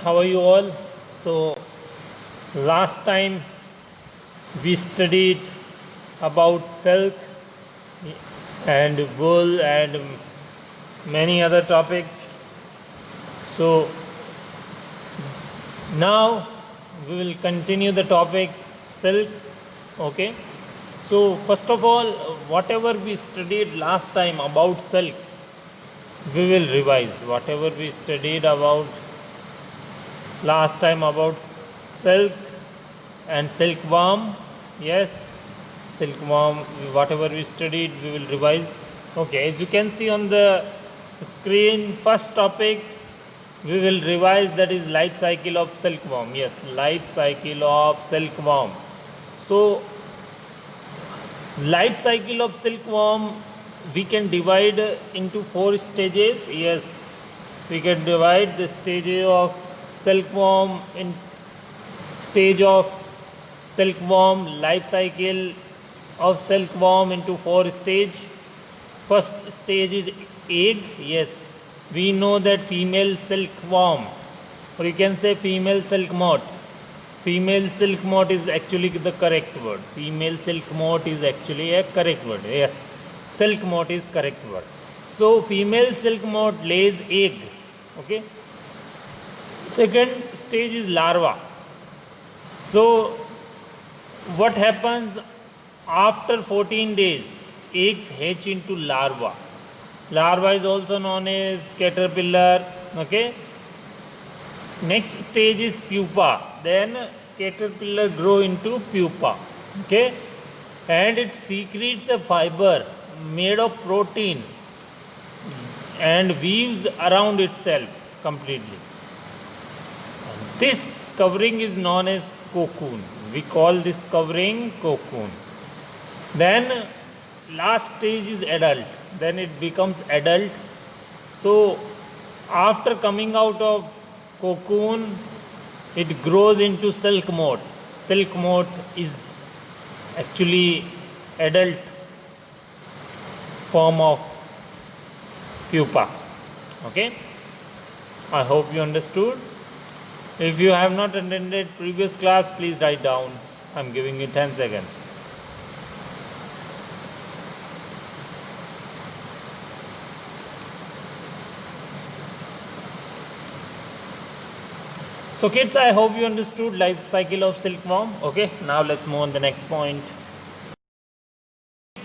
how are you all? So, last time we studied about silk and wool and many other topics. So, now we will continue the topic silk. Okay. So, first of all, whatever we studied last time about silk, we will revise. Whatever we studied about last time about silk and silkworm, yes, silkworm, whatever we studied, we will revise. Okay, as you can see on the screen, first topic we will revise, that is life cycle of silkworm. Yes, life cycle of silkworm. So, life cycle of silkworm we can divide into 4 stages. Yes, we can divide the stages of silkworm in stage of silkworm life cycle of silkworm into 4 stage. First stage is egg. Yes, we know that female silkworm, or you can say female silk moth. Female silk moth is actually the correct word. Female silk moth is actually a correct word. Yes, silk moth is correct word. So female silk moth lays egg. Okay. Second stage is larva. So what happens after 14 days? Eggs hatch into larva. Larva is also known as caterpillar. Okay. Next stage is pupa. Then caterpillar grow into pupa. Okay. And it secretes a fiber made of protein and weaves around itself completely. This covering is known as cocoon. We call this covering cocoon. Then last stage is adult. Then it becomes adult. So after coming out of cocoon, it grows into silk moth. Silk moth is actually adult form of pupa. Okay, I hope you understood. If you have not attended previous class, please write down. I'm giving you 10 seconds. So kids, I hope you understood life cycle of silkworm. Okay, now let's move on the next point.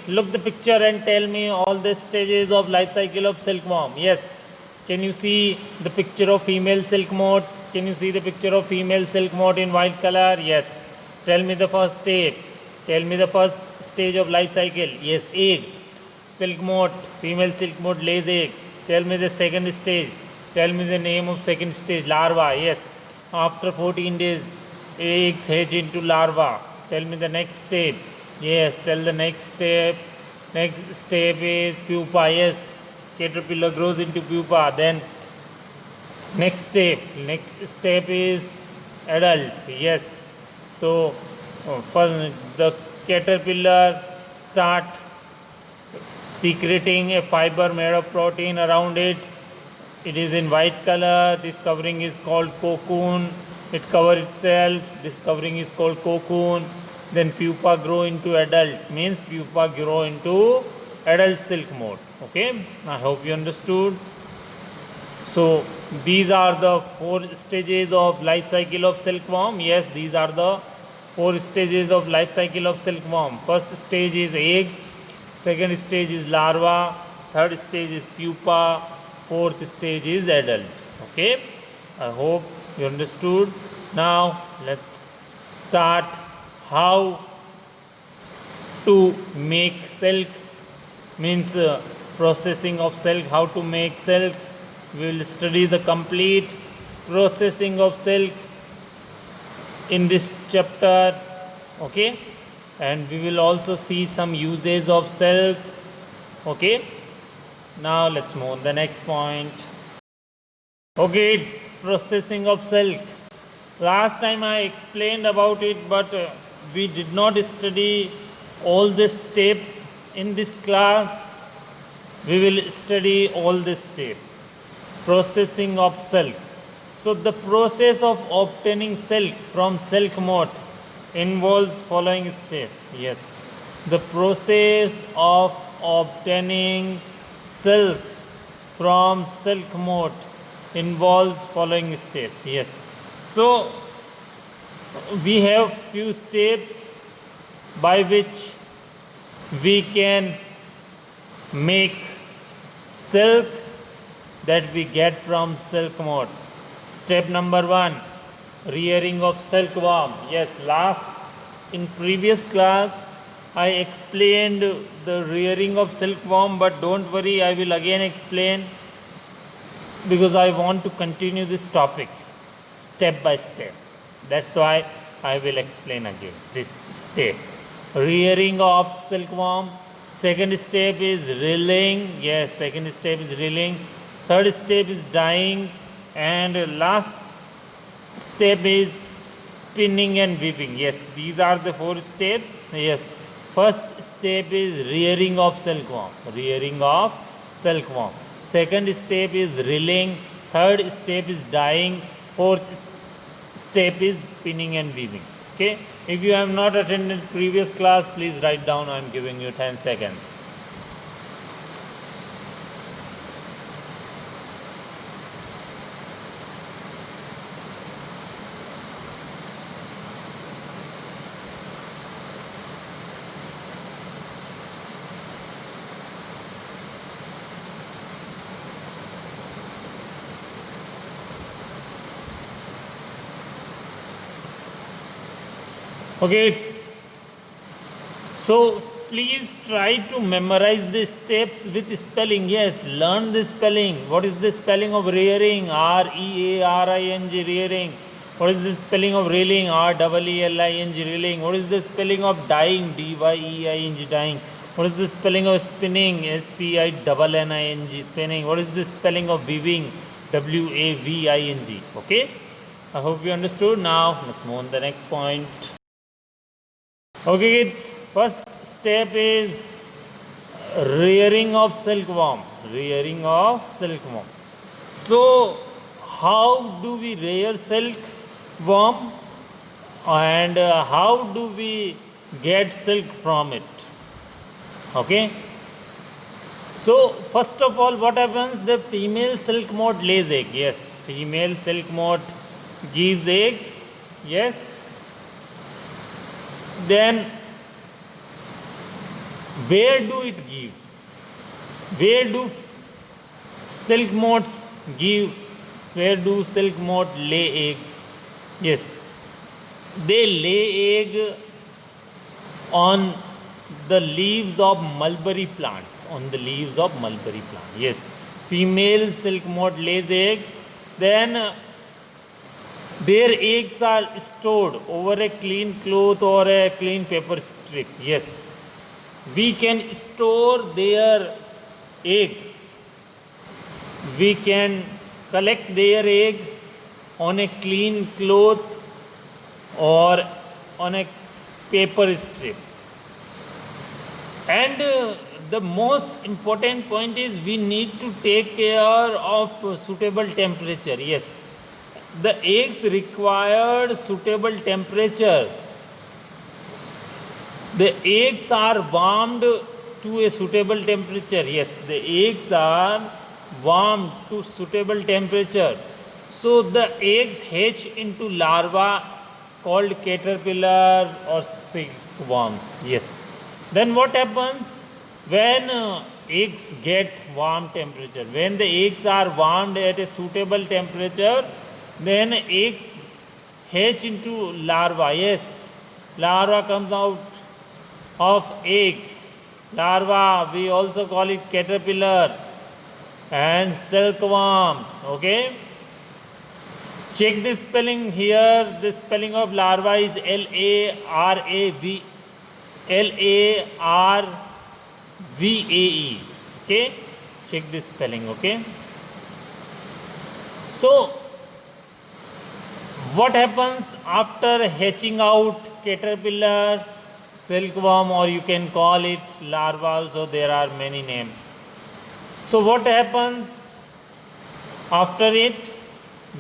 Look the picture and tell me all the stages of life cycle of silkworm. Yes, can you see the picture of female silk moth? Can you see the picture of female silk moth in white color? Yes. Tell me the first step. Tell me the first stage of life cycle. Yes, egg. Silk moth, female silk moth lays egg. Tell me the second stage. Tell me the name of second stage. Larva. Yes. After 14 days, eggs hatch into larva. Tell me the next step. Yes, tell the next step. Next step is pupa. Yes, caterpillar grows into pupa. Then next step is adult. Yes, so first the caterpillar start secreting a fiber made of protein around it. It is in white color. This covering is called cocoon. It covers itself. This covering is called cocoon. Then pupa grow into adult. Means pupa grow into adult silk moth. Okay, I hope you understood. So these are the 4 stages of life cycle of silkworm. Yes, these are the 4 stages of life cycle of silkworm. First stage is egg. Second stage is larva. Third stage is pupa. Fourth stage is adult. Okay, I hope you understood. Now let's start how to make silk, means processing of silk, how to make silk. We will study the complete processing of silk in this chapter. Okay, and we will also see some uses of silk. Okay, now let's move on the next point. Okay, it's processing of silk. Last time I explained about it, but we did not study all the steps in this class. We will study all the steps. Processing of silk. So the process of obtaining silk from silk moth involves following steps. Yes, the process of obtaining silk from silk moth involves following steps. Yes, so we have few steps by which we can make silk that we get from silk moth. Step number 1, rearing of silkworm. Yes, in previous class I explained the rearing of silkworm, but don't worry, I will again explain because I want to continue this topic step by step. That's why I will explain again this step. Rearing of silkworm. Second step is reeling. Yes, second step is reeling. Third step is dyeing. And last step is spinning and weaving. Yes, these are the 4 steps. Yes, first step is rearing of silkworm. Rearing of silkworm. Second step is reeling. Third step is dyeing. Fourth step is spinning and weaving. Okay, if you have not attended previous class, please write down. I am giving you 10 seconds. Okay, so please try to memorize the steps with spelling. Yes, learn the spelling. What is the spelling of rearing? R-E-A-R-I-N-G, rearing. What is the spelling of reeling? R-E-E-L-I-N-G, reeling. What is the spelling of dyeing? D-Y-E-I-N-G, dyeing. What is the spelling of spinning? S-P-I-N-N-I-N-G, spinning. What is the spelling of weaving? W-A-V-I-N-G. Okay, I hope you understood. Now let's move on to the next point. Okay kids, first step is rearing of silkworm. Rearing of silkworm. So how do we rear silkworm and how do we get silk from it? Okay. So first of all, what happens? The female silk moth lays egg. Yes, female silk moth gives egg. Yes. Then where do it give? Where do silk moths give? Where do silk moth lay egg? Yes, they lay egg on the leaves of mulberry plant. On the leaves of mulberry plant. Yes, female silk moth lays egg. Then their eggs are stored over a clean cloth or a clean paper strip. Yes, we can store their egg. We can collect their egg on a clean cloth or on a paper strip. And the most important point is we need to take care of suitable temperature. Yes, the eggs require suitable temperature. The eggs are warmed to a suitable temperature. Yes, the eggs are warmed to suitable temperature. So the eggs hatch into larvae called caterpillar or silkworms. Yes. Then what happens when eggs get warm temperature? When the eggs are warmed at a suitable temperature, then eggs hatch into larva. Yes, larva comes out of egg. Larva, we also call it caterpillar and silkworms. Okay, check the spelling here. The spelling of larva is L-A-R-A-V, L-A-R-V-A-E. Okay, check the spelling. Okay, so what happens after hatching out caterpillar, silkworm, or you can call it larva also, there are many names. So what happens after it?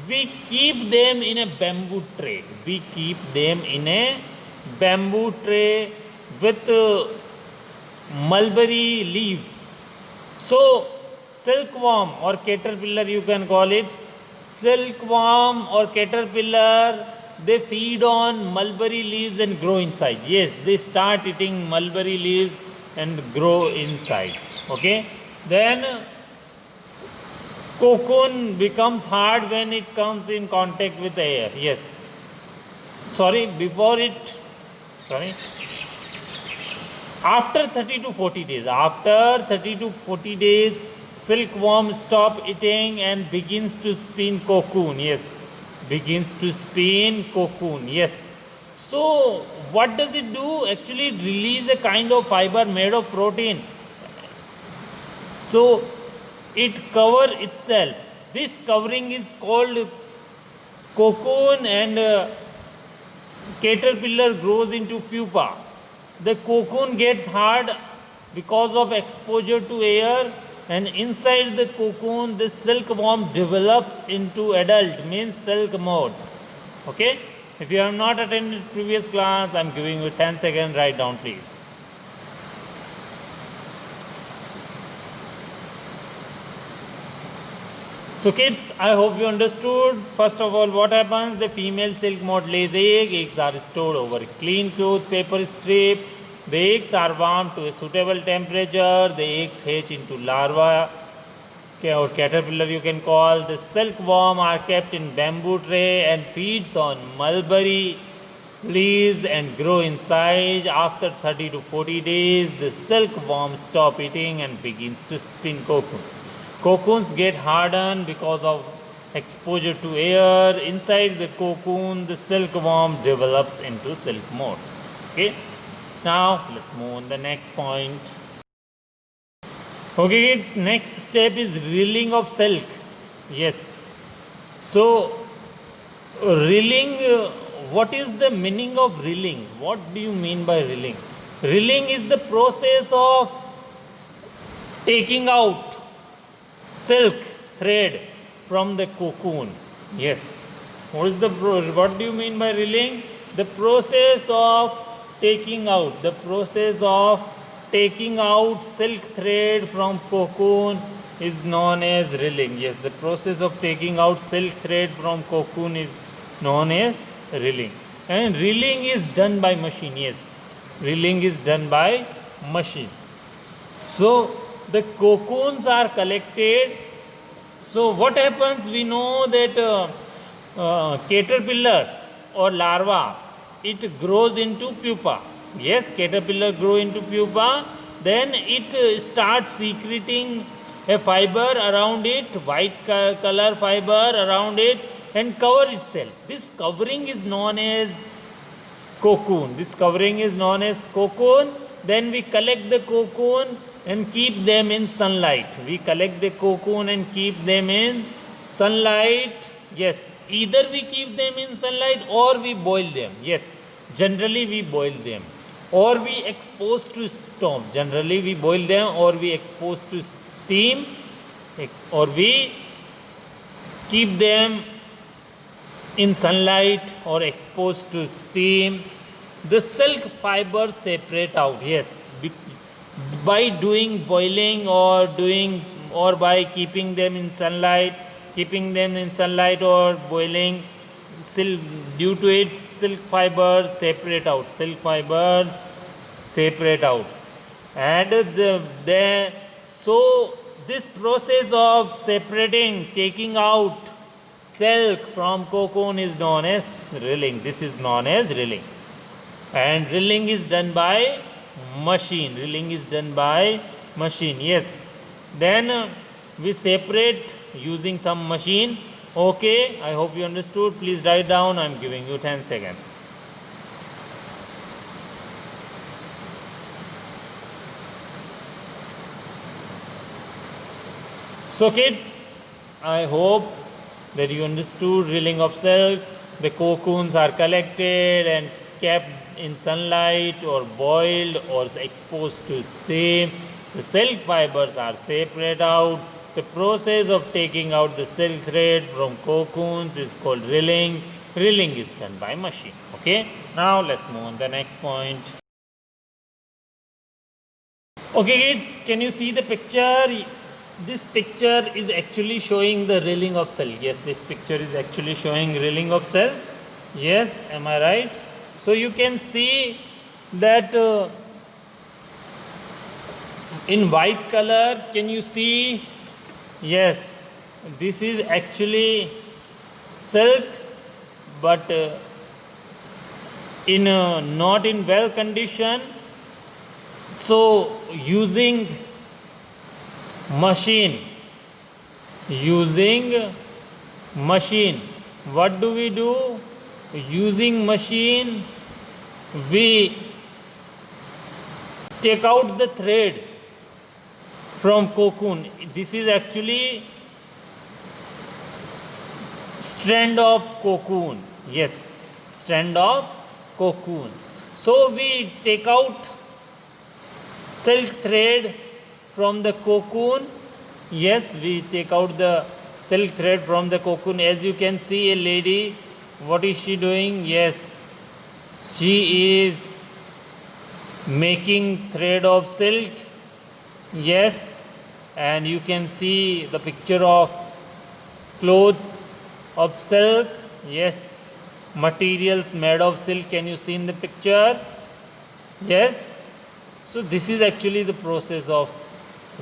We keep them in a bamboo tray. We keep them in a bamboo tray with mulberry leaves. So, silkworm or caterpillar, you can call it, silkworm or caterpillar, they feed on mulberry leaves and grow inside. Yes, they start eating mulberry leaves and grow inside. Okay, then cocoon becomes hard when it comes in contact with air. Yes, sorry, after 30 to 40 days, silkworm stop eating and begins to spin cocoon. Yes, begins to spin cocoon. Yes. So what does it do? Actually, it release a kind of fiber made of protein. So it cover itself. This covering is called cocoon, and caterpillar grows into pupa. The cocoon gets hard because of exposure to air, and inside the cocoon the silkworm develops into adult, means silk mode. Okay, if you have not attended previous class, I am giving you 10 seconds, write down please. So kids, I hope you understood. First of all, what happens? The female silk moth lays eggs are stored over a clean cloth paper strip. The eggs are warmed to a suitable temperature. The eggs hatch into larvae, or caterpillar you can call. The silkworm are kept in bamboo tray and feeds on mulberry leaves and grow in size. After 30 to 40 days, the silkworm stop eating and begins to spin cocoon. Cocoons get hardened because of exposure to air. Inside the cocoon, the silkworm develops into silk mode. Okay. Now let's move on the next point. Okay, kids. Next step is reeling of silk. Yes. So reeling. What is the meaning of reeling? What do you mean by reeling? Reeling is the process of taking out silk thread from the cocoon. Yes. What do you mean by reeling? The process of taking out silk thread from cocoon is known as reeling. Yes, the process of taking out silk thread from cocoon is known as reeling. And reeling is done by machine. Yes, reeling is done by machine. So the cocoons are collected. So what happens? We know that caterpillar or larva, it grows into pupa. Yes, caterpillar grow into pupa. Then it starts secreting a fiber around it, white color fiber around it, and cover itself. This covering is known as cocoon. Then we collect the cocoon and keep them in sunlight. Yes, either we keep them in sunlight or we boil them. Yes, generally we boil them, or we expose to storm. Generally we boil them, or we expose to steam, or we keep them in sunlight or exposed to steam. The silk fibers separate out. Yes, by doing boiling or by keeping them in sunlight or boiling, due to it silk fibers separate out. And so this process of taking out silk from cocoon is known as reeling. This is known as reeling. And reeling is done by machine. Yes. Then we separate using some machine. Okay, I hope you understood. Please write down. I am giving you 10 seconds. So kids, I hope that you understood reeling of silk. The cocoons are collected and kept in sunlight or boiled or exposed to steam. The silk fibers are separated out. the process of taking out the silk thread from cocoons is called rilling. Rilling is done by machine. Okay, now let's move on the next point. Okay kids, can you see the picture? This picture is actually showing the rilling of silk. Yes, this picture is actually showing rilling of silk. Yes, am I right? So you can see that in white color, can you see? Yes, this is actually silk, but in not in well condition. So using machine, what do we do? Using machine, we take out the thread from cocoon. This is actually strand of cocoon. Yes, strand of cocoon. So we take out silk thread from the cocoon. Yes, we take out the silk thread from the cocoon. As you can see, a lady, what is she doing? Yes, she is making thread of silk. Yes, and you can see the picture of cloth of silk. Yes, materials made of silk. Can you see in the picture? Yes. So this is actually the process of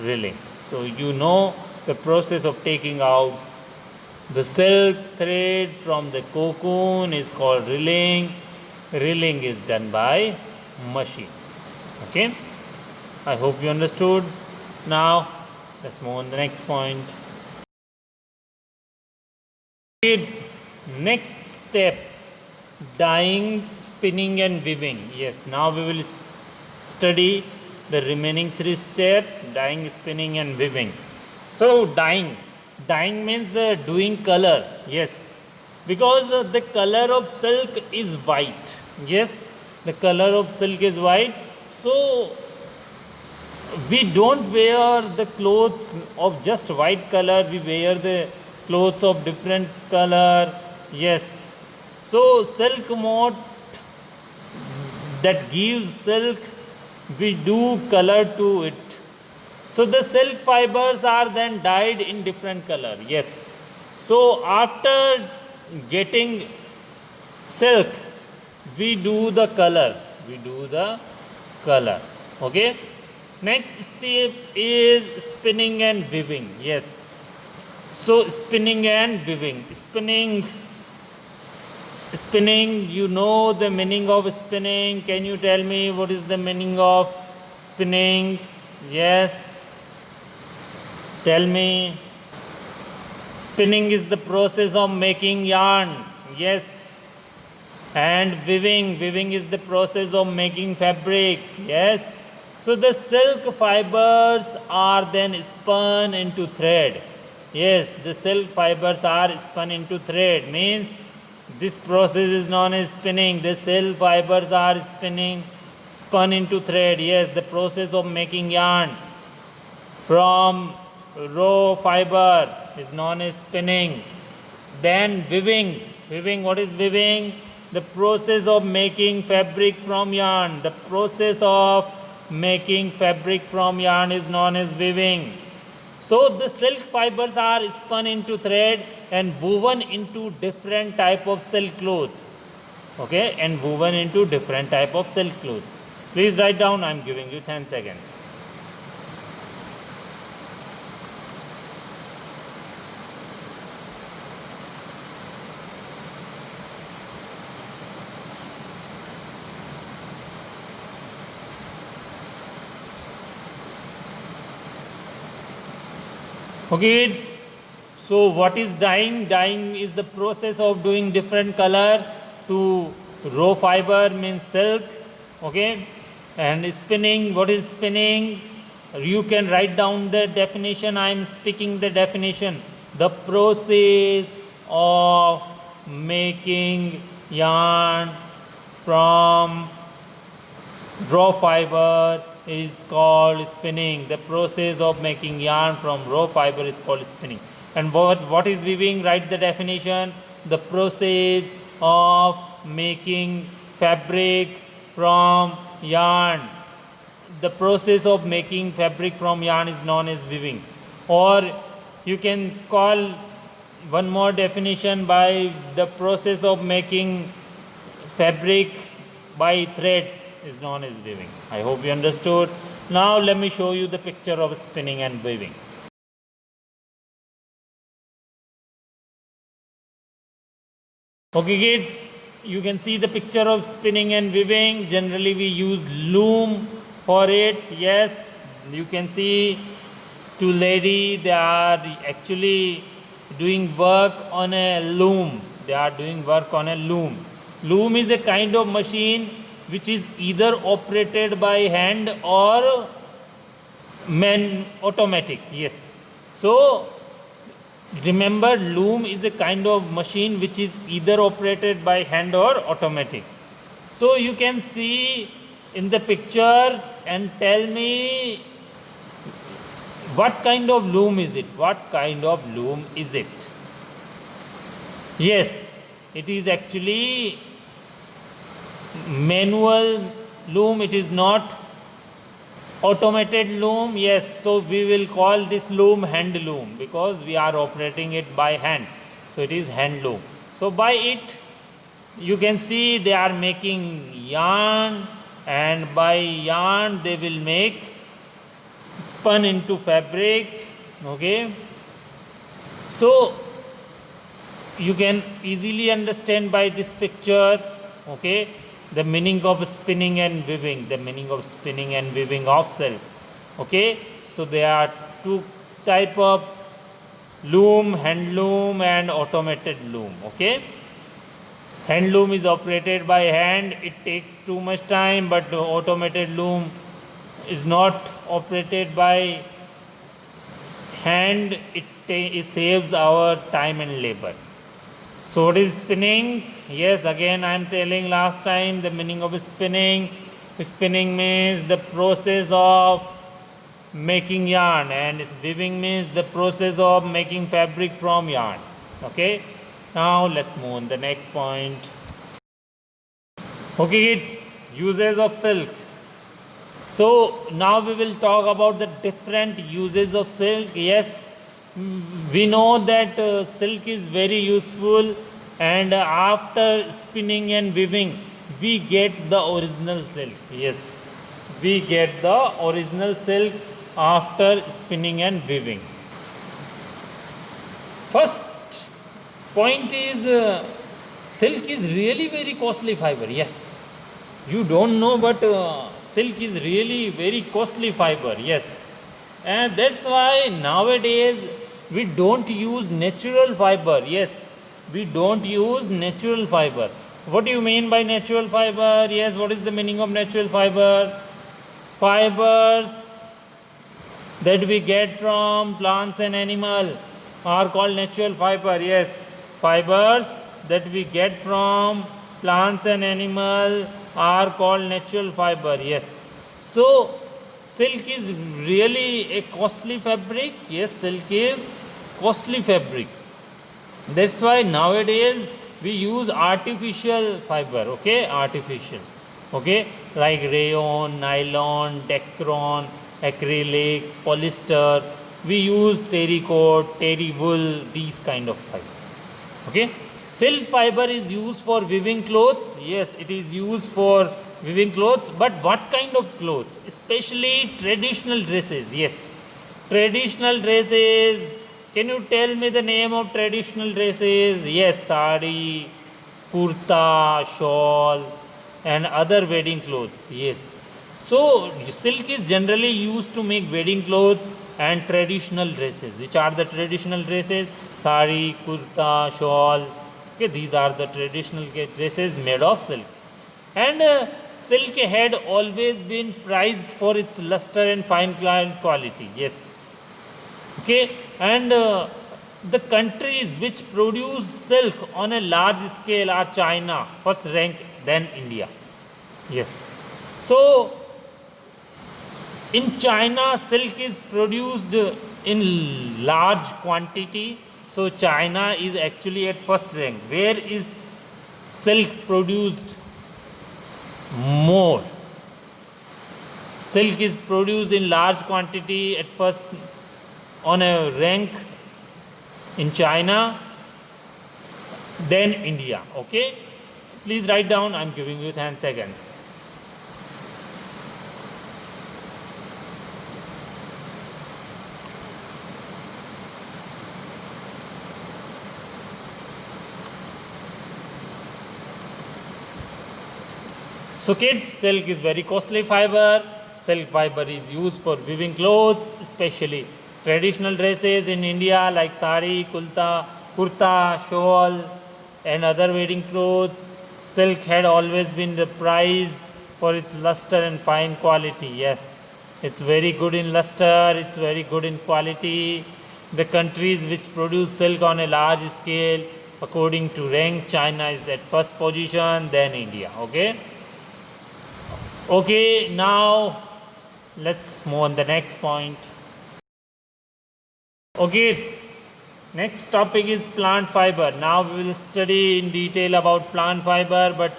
rilling. So you know the process of taking out the silk thread from the cocoon is called rilling. Rilling is done by machine. Okay, I hope you understood. Now let's move on to the next point. Next step, dyeing, spinning and weaving. Yes, now we will study the remaining three steps: dyeing, spinning and weaving. So dyeing means doing color. Yes, because the color of silk is white. Yes, the color of silk is white. So we don't wear the clothes of just white color, we wear the clothes of different color. Yes, so silk moth that gives silk, we do color to it. So the silk fibers are then dyed in different color. Yes, so after getting silk, we do the color. Okay, next step is spinning and weaving. Yes, so spinning and weaving. Spinning, you know the meaning of spinning. Can you tell me what is the meaning of spinning? Yes, tell me. Spinning is the process of making yarn. Yes, and weaving is the process of making fabric. Yes, so the silk fibers are then spun into thread. Yes, the silk fibers are spun into thread, means this process is known as spinning. The silk fibers are spun into thread. Yes, the process of making yarn from raw fiber is known as spinning. Then weaving. What is weaving? The process of making fabric from yarn. The process of making fabric from yarn is known as weaving. So the silk fibers are spun into thread and woven into different type of silk cloth. Okay, and woven into different type of silk clothes. Please write down. I am giving you 10 seconds. Okay kids, so what is dyeing? Dyeing is the process of doing different color to raw fiber, means silk. Okay, and spinning, what is spinning? You can write down the definition. I am speaking the definition. The process of making yarn from raw fiber is called spinning. The process of making yarn from raw fiber is called spinning. And what is weaving? Write the definition. The process of making fabric from yarn. The process of making fabric from yarn is known as weaving. Or you can call one more definition by the process of making fabric by threads is known as weaving. I hope you understood. Now let me show you the picture of spinning and weaving. Okay kids, you can see the picture of spinning and weaving. Generally we use loom for it. Yes, you can see two ladies, they are actually doing work on a loom. They are doing work on a loom. Loom is a kind of machine which is either operated by hand or automatic. Yes. So remember, loom is a kind of machine which is either operated by hand or automatic. So you can see in the picture and tell me what kind of loom is it? What kind of loom is it? Yes, it is actually manual loom. It is not automated loom. Yes, so we will call this loom hand loom because we are operating it by hand. So it is hand loom. So by it you can see they are making yarn, and by yarn they will make spun into fabric. Okay, so you can easily understand by this picture, okay, the meaning of spinning and weaving, the meaning of spinning and weaving of silk. Okay, so there are two type of loom, hand loom and automated loom. Okay, hand loom is operated by hand, it takes too much time, but the automated loom is not operated by hand, it saves our time and labor. So what is spinning? Yes, again I am telling last time the meaning of spinning. Spinning means the process of making yarn, and weaving means the process of making fabric from yarn. Okay, now let's move on the next point. Okay kids, uses of silk. So now we will talk about the different uses of silk. Yes, we know that silk is very useful, and after spinning and weaving we get the original silk. Yes, we get the original silk after spinning and weaving. First point is silk is really very costly fiber. Yes, you don't know, but silk is really very costly fiber. Yes, and that's why nowadays we don't use natural fiber. Yes, we don't use natural fiber. What do you mean by natural fiber? Yes, what is the meaning of natural fiber? Fibers that we get from plants and animal are called natural fiber. Yes, fibers that we get from plants and animal are called natural fiber. Yes, so silk is really a costly fabric. Yes, silk is costly fabric. That's why nowadays we use artificial fiber. Okay, artificial. Okay, like rayon, nylon, Dacron, acrylic, polyester. We use terry coat, terry wool, these kind of fiber. Okay, silk fiber is used for weaving clothes. Yes, it is used for weaving clothes, but what kind of clothes? Especially traditional dresses. Yes, traditional dresses. Can you tell me the name of traditional dresses? Yes, sari, kurta, shawl and other wedding clothes. Yes, so silk is generally used to make wedding clothes and traditional dresses. Which are the traditional dresses? Sari, kurta, shawl. Okay, these are the traditional dresses made of silk. And silk had always been prized for its luster and fine quality. Yes. Okay, and the countries which produce silk on a large scale are China, first rank, then India. Yes. So In China, silk is produced in large quantity. So China is actually at first rank. Where is silk produced more? Silk is produced in large quantity at first on a rank in China, then India. Okay, please write down. I'm giving you 10 seconds. So kids, silk is very costly fiber. Silk fiber is used for weaving clothes, especially traditional dresses in India like sari, kurta, shawl and other wedding clothes. Silk had always been prized for its luster and fine quality. Yes, it's very good in luster, it's very good in quality. The countries which produce silk on a large scale, according to rank, China is at first position, then India. Okay, now let's move on the next point. Okay, next topic is plant fiber. Now we will study in detail about plant fiber, but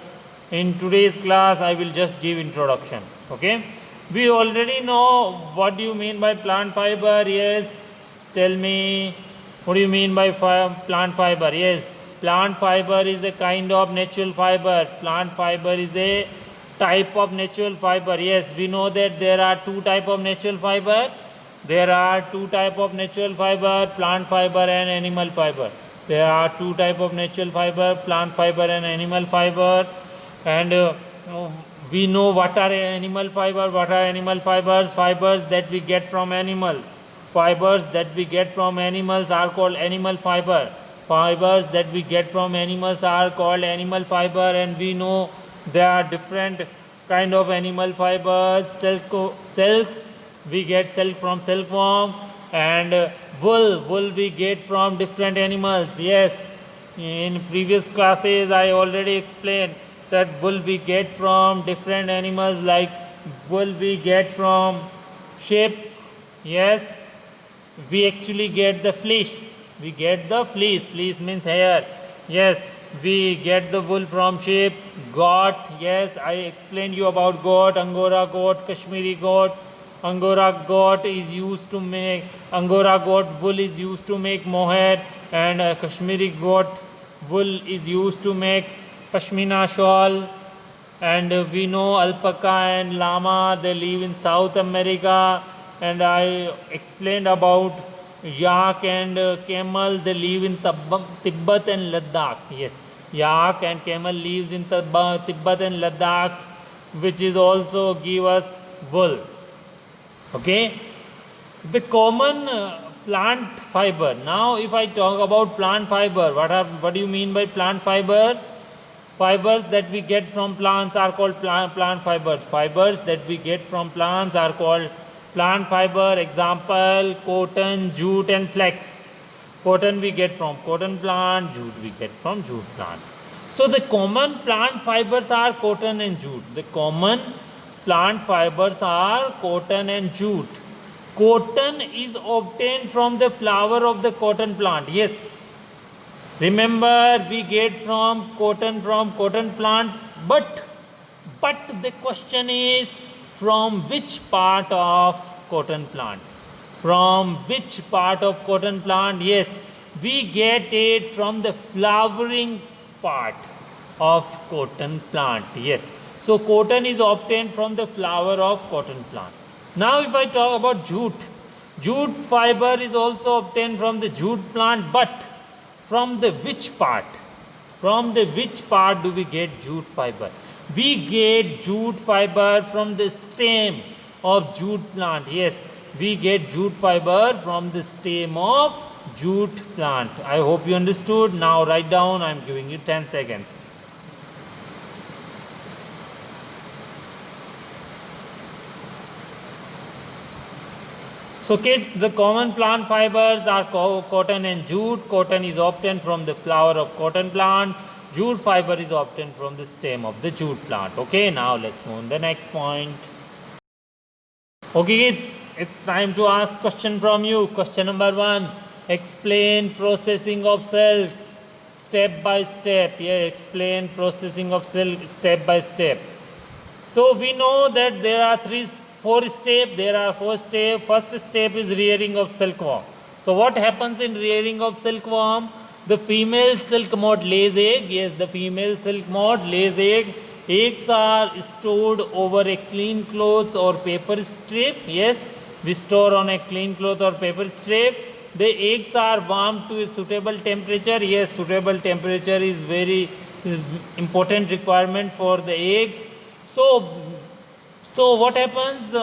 in today's class I will just give introduction. Okay, we already know what do you mean by plant fiber. Yes, tell me, what do you mean by plant fiber? Yes, plant fiber is a kind of natural fiber. Plant fiber is a type of natural fiber. Yes, we know that there are two type of natural fiber. There are two type of natural fiber, plant fiber and animal fiber. There are two type of natural fiber, plant fiber and animal fiber. And we know what are animal fiber, what are animal fibers. Fibers that we get from animals. Fibers that we get from animals are called animal fiber. Fibers that we get from animals are called animal fiber, and we know there are different kind of animal fibers. Silk we get silk from silkworm, and wool we get from different animals. Yes, in previous classes I already explained that wool we get from different animals, like wool we get from sheep. Yes, we actually get the fleece. We get the fleece. Fleece means hair. Yes, we get the wool from sheep. Goat. Yes, I explained you about goat, Angora goat, Kashmiri goat. Angora goat is used to make, Angora goat wool is used to make mohair, and Kashmiri goat wool is used to make pashmina shawl. And we know alpaca and llama, they live in South America. And I explained about yak and camel, they live in Tibet and Ladakh. Yes, yak and camel lives in Tibet and Ladakh, which is also give us wool. Okay, the common plant fiber. Now if I talk about plant fiber, what do you mean by plant fiber? Fibers that we get from plants are called plant fibers. Fibers that we get from plants are called plant fiber. Example, cotton, jute and flax. Cotton we get from cotton plant, jute we get from jute plant. So the common plant fibers are cotton and jute. The common plant fibers are cotton and jute. Cotton is obtained from the flower of the cotton plant. Yes, remember we get from cotton plant, but the question is, from which part of cotton plant? From which part of cotton plant? Yes, we get it from the flowering part of cotton plant. Yes, so cotton is obtained from the flower of cotton plant. Now if I talk about jute fiber is also obtained from the jute plant, but from the which part? From the which part do we get jute fiber? We get jute fiber from the stem of jute plant. Yes, we get jute fiber from the stem of jute plant. I hope you understood. Now write down. I am giving you 10 seconds. So kids, the common plant fibers are cotton and jute. Cotton is obtained from the flower of cotton plant. Jute fiber is obtained from the stem of the jute plant. Okay, now let's move on the next point. Okay, it's time to ask question from you. Question number 1. Explain processing of silk step by step. Yeah, explain processing of silk step by step. So we know that there are four steps. There are 4 steps. First step is rearing of silkworm. So what happens in rearing of silkworm? The female silk moth lays egg. Yes, the female silk moth lays egg. Eggs are stored over a clean cloth or paper strip. Yes, we store on a clean cloth or paper strip. The eggs are warmed to a suitable temperature. Yes, suitable temperature is very important requirement for the egg. So what happens?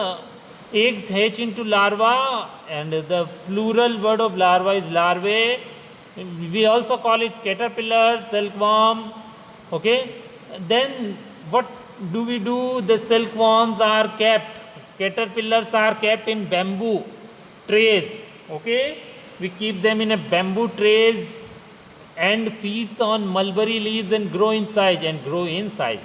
Eggs hatch into larva, and the plural word of larva is larvae. We also call it caterpillar, silkworm. Okay. Then what do we do? The silkworms are kept. Caterpillars are kept in bamboo trays. Okay. We keep them in a bamboo trays and feeds on mulberry leaves and grow inside.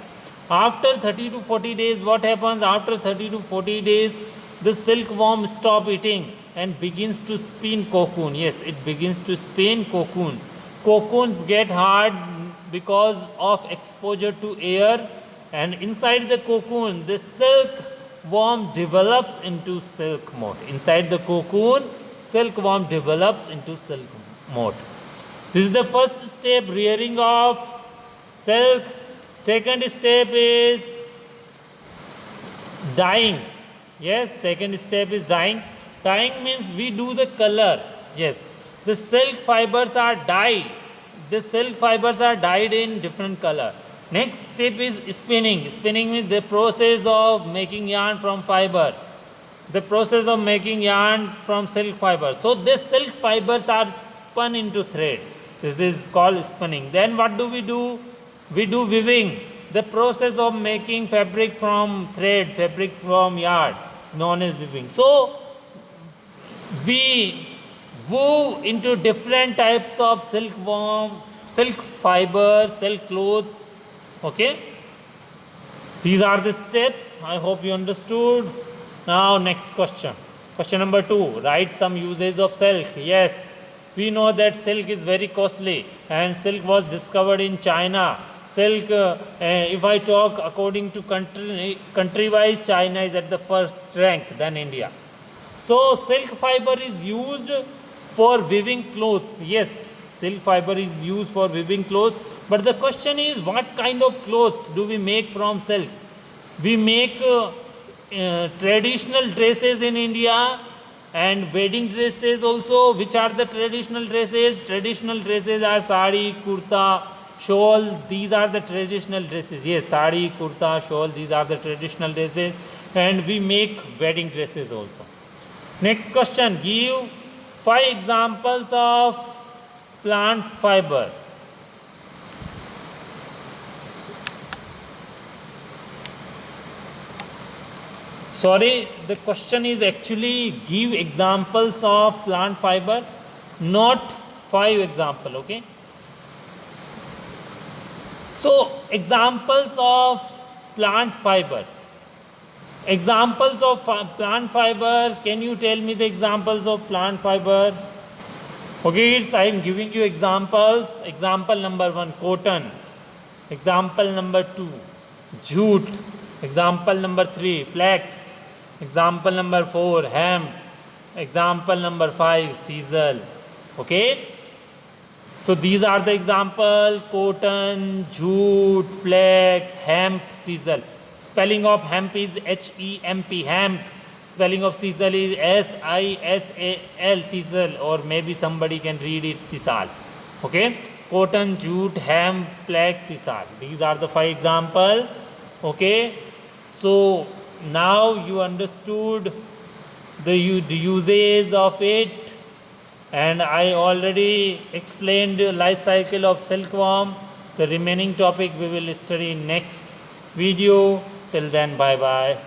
After 30 to 40 days, what happens? After 30 to 40 days, the silkworm stop eating and begins to spin cocoon. Yes, it begins to spin cocoon. Cocoons get hard because of exposure to air, and inside the cocoon, the silkworm develops into silk moth. Inside the cocoon, silkworm develops into silk moth. This is the first step, rearing of silk. Second step is dyeing. Yes, second step is dyeing. Dyeing means we do the color. Yes, the silk fibers are dyed. The silk fibers are dyed in different color. Next step is spinning. Spinning means the process of making yarn from fiber. The process of making yarn from silk fiber. So these silk fibers are spun into thread. This is called spinning. Then what do? We do weaving. The process of making fabric from thread, fabric from yarn, is known as weaving. So we wove into different types of silkworm, silk fiber, silk clothes. Okay. These are the steps. I hope you understood. Now next question. Question number 2. Write some uses of silk. Yes, we know that silk is very costly and silk was discovered in China. Silk, if I talk according to country-wise, China is at the first rank than India. So silk fiber is used for weaving clothes. Yes, silk fiber is used for weaving clothes. But the question is, what kind of clothes do we make from silk? We make traditional dresses in India and wedding dresses also. Which are the traditional dresses? Traditional dresses are sari, kurta, shawl. These are the traditional dresses. Yes, sari, kurta, shawl. These are the traditional dresses. And we make wedding dresses also. Next question. Give 5 examples of plant fiber. Sorry, the question is actually give examples of plant fiber, not 5 example. Okay. So examples of plant fiber. Examples of plant fiber. Can you tell me the examples of plant fiber? Okay, I am giving you examples. Example number 1, cotton. Example number 2, jute. Example number 3, flax. Example number 4, hemp. Example number 5, sisal. Okay. So these are the example: cotton, jute, flax, hemp, sisal. Spelling of hemp is H-E-M-P, hemp. Spelling of sisal is S-I-S-A-L, sisal, or maybe somebody can read it sisal. Okay. Cotton, jute, hemp, flax, sisal. These are the 5 examples. Okay. So now you understood the uses of it, and I already explained the life cycle of silkworm. The remaining topic we will study in next video. Till then, bye bye.